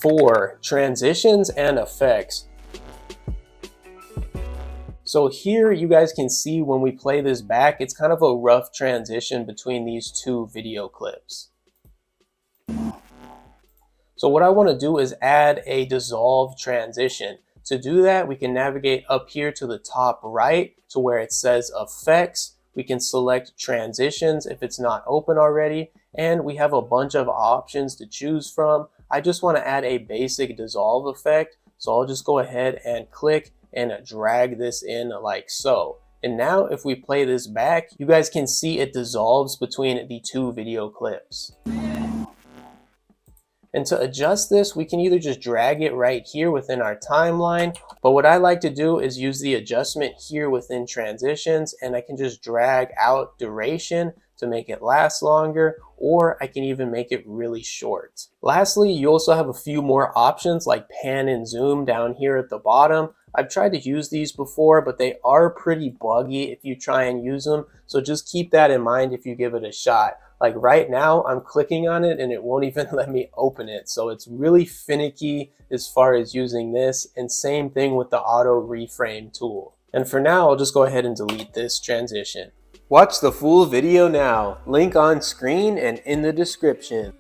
4, transitions and effects. So here you guys can see when we play this back, it's kind of a rough transition between these two video clips. So what I want to do is add a dissolve transition. To do that, we can navigate up here to the top right to where it says effects. We can select transitions if it's not open already, and we have a bunch of options to choose from. I just want to add a basic dissolve effect, so I'll just go ahead and click and drag this in like so. And now if we play this back, you guys can see it dissolves between the two video clips. And to adjust this, we can either just drag it right here within our timeline, but what I like to do is use the adjustment here within transitions, and I can just drag out duration to make it last longer, or I can even make it really short. Lastly, you also have a few more options like pan and zoom down here at the bottom. I've tried to use these before, but they are pretty buggy if you try and use them, so just keep that in mind if you give it a shot. Like right now, I'm clicking on it and it won't even let me open it. So it's really finicky as far as using this, and same thing with the auto reframe tool. And for now, I'll just go ahead and delete this transition. Watch the full video now. Link on screen and in the description.